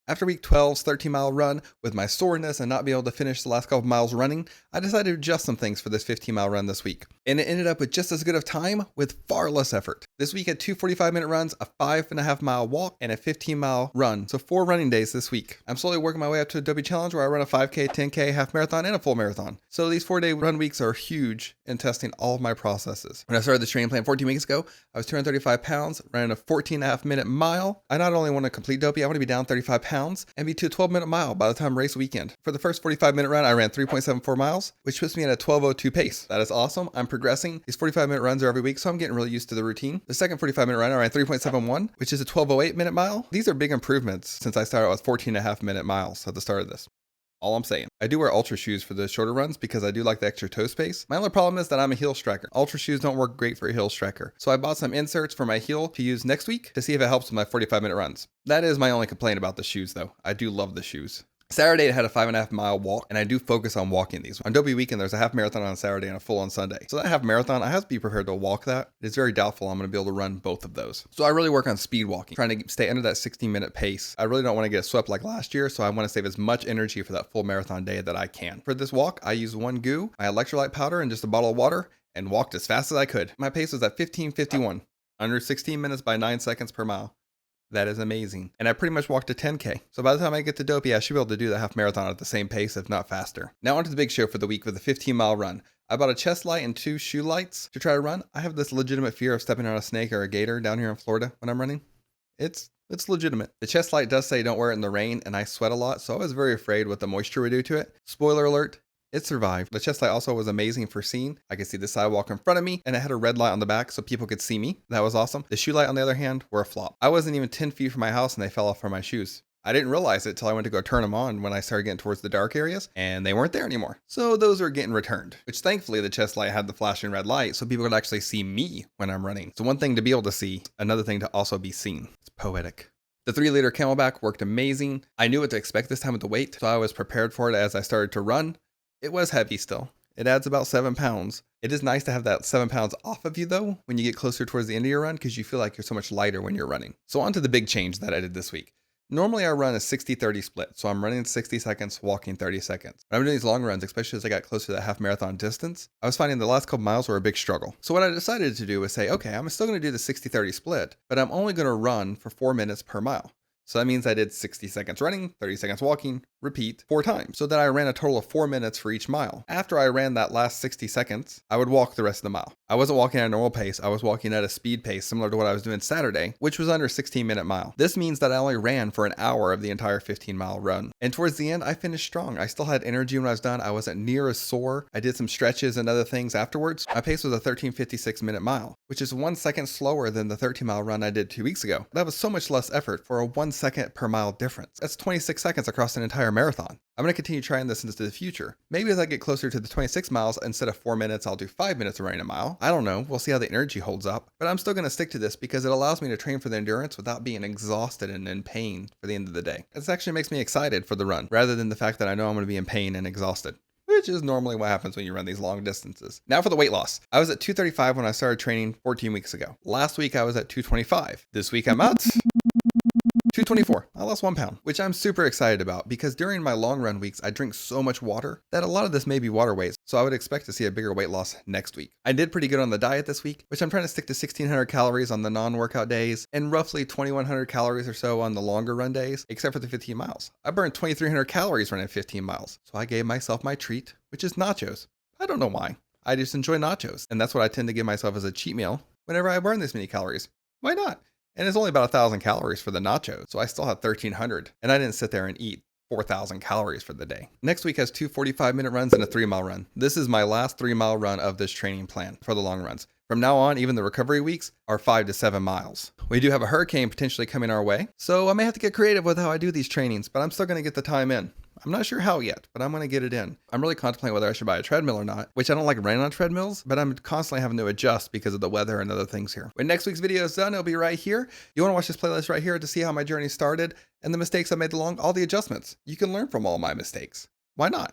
After week 12's 13-mile run, with my soreness and not being able to finish the last couple miles running, I decided to adjust some things for this 15-mile run this week. And it ended up with just as good of time with far less effort. This week had 2 45-minute runs, a 5.5-mile walk, and a 15-mile run. So 4 running days this week. I'm slowly working my way up to a Dopey challenge where I run a 5K, 10K, half marathon, and a full marathon. So these 4-day run weeks are huge in testing all of my processes. When I started this training plan 14 weeks ago, I was 235 pounds, ran a 14.5-minute mile. I not only want to complete Dopey, I want to be down 35 pounds and be to a 12-minute mile by the time race weekend. For the first 45-minute run, I ran 3.74 miles, which puts me at a 12:02 pace. That is awesome. I'm progressing. These 45-minute runs are every week, so I'm getting really used to the routine. The second 45-minute run, I ran 3.71, which is a 12:08 mile. These are big improvements since I started with 14.5-minute miles at the start of this. All I'm saying. I do wear Ultra shoes for the shorter runs because I do like the extra toe space. My only problem is that I'm a heel striker. Ultra shoes don't work great for a heel striker. So I bought some inserts for my heel to use next week to see if it helps with my 45-minute runs. That is my only complaint about the shoes though. I do love the shoes. Saturday, I had a 5.5-mile walk, and I do focus on walking these. On Dopey weekend, there's a half marathon on Saturday and a full on Sunday. So that half marathon, I have to be prepared to walk that. It's very doubtful I'm going to be able to run both of those. So I really work on speed walking, trying to stay under that 16-minute pace. I really don't want to get swept like last year, so I want to save as much energy for that full marathon day that I can. For this walk, I used one goo, my electrolyte powder, and just a bottle of water, and walked as fast as I could. My pace was at 15:51, under 16 minutes by 9 seconds per mile. That is amazing. And I pretty much walked a 10K. So by the time I get to Dopey, I should be able to do the half marathon at the same pace, if not faster. Now onto the big show for the week with a 15-mile run. I bought a chest light and 2 shoe lights to try to run. I have this legitimate fear of stepping on a snake or a gator down here in Florida when I'm running. It's legitimate. The chest light does say don't wear it in the rain, and I sweat a lot, so I was very afraid what the moisture would do to it. Spoiler alert. It survived. The chest light also was amazing for seeing. I could see the sidewalk in front of me, and it had a red light on the back so people could see me. That was awesome. The shoe light, on the other hand, were a flop. I wasn't even 10 feet from my house, and they fell off from my shoes. I didn't realize it till I went to go turn them on when I started getting towards the dark areas, and they weren't there anymore. So those are getting returned, which thankfully the chest light had the flashing red light so people could actually see me when I'm running. So one thing to be able to see, another thing to also be seen. It's poetic. The 3-liter Camelback worked amazing. I knew what to expect this time with the weight, so I was prepared for it as I started to run. It was heavy still. It adds about 7 pounds. It is nice to have that 7 pounds off of you though when you get closer towards the end of your run because you feel like you're so much lighter when you're running. So on to the big change that I did this week. Normally I run a 60-30 split, so I'm running 60 seconds, walking 30 seconds. When I'm doing these long runs, especially as I got closer to that half marathon distance, I was finding the last couple miles were a big struggle. So what I decided to do was say, okay, I'm still going to do the 60-30 split, but I'm only going to run for 4 minutes per mile. So that means I did 60 seconds running, 30 seconds walking, repeat 4 times. So that I ran a total of 4 minutes for each mile. After I ran that last 60 seconds, I would walk the rest of the mile. I wasn't walking at a normal pace. I was walking at a speed pace similar to what I was doing Saturday, which was under 16-minute mile. This means that I only ran for an hour of the entire 15-mile run. And towards the end, I finished strong. I still had energy when I was done. I wasn't near as sore. I did some stretches and other things afterwards. My pace was a 13:56-minute mile, which is 1 second slower than the 13-mile run I did 2 weeks ago. That was so much less effort for a 1 second per mile difference. That's 26 seconds across an entire marathon. I'm going to continue trying this into the future. Maybe as I get closer to the 26 miles, instead of 4 minutes, I'll do 5 minutes of running a mile. I don't know. We'll see how the energy holds up. But I'm still going to stick to this because it allows me to train for the endurance without being exhausted and in pain for the end of the day. This actually makes me excited for the run, rather than the fact that I know I'm going to be in pain and exhausted, which is normally what happens when you run these long distances. Now for the weight loss. I was at 235 when I started training 14 weeks ago. Last week I was at 225. This week I'm at 224. I lost 1 pound, which I'm super excited about because during my long run weeks, I drink so much water that a lot of this may be water weight. So I would expect to see a bigger weight loss next week. I did pretty good on the diet this week, which I'm trying to stick to 1,600 calories on the non-workout days and roughly 2,100 calories or so on the longer run days, except for the 15 miles. I burned 2,300 calories running 15 miles. So I gave myself my treat, which is nachos. I don't know why. I just enjoy nachos. And that's what I tend to give myself as a cheat meal whenever I burn this many calories. Why not? And it's only about 1,000 calories for the nachos, so I still have 1,300. And I didn't sit there and eat 4,000 calories for the day. Next week has 2 45-minute runs and a 3-mile run. This is my last 3-mile run of this training plan for the long runs. From now on, even the recovery weeks are 5 to 7 miles. We do have a hurricane potentially coming our way, so I may have to get creative with how I do these trainings, but I'm still going to get the time in. I'm not sure how yet, but I'm going to get it in. I'm really contemplating whether I should buy a treadmill or not, which I don't like running on treadmills, but I'm constantly having to adjust because of the weather and other things here. When next week's video is done, it'll be right here. You want to watch this playlist right here to see how my journey started and the mistakes I made along, all the adjustments. You can learn from all my mistakes. Why not?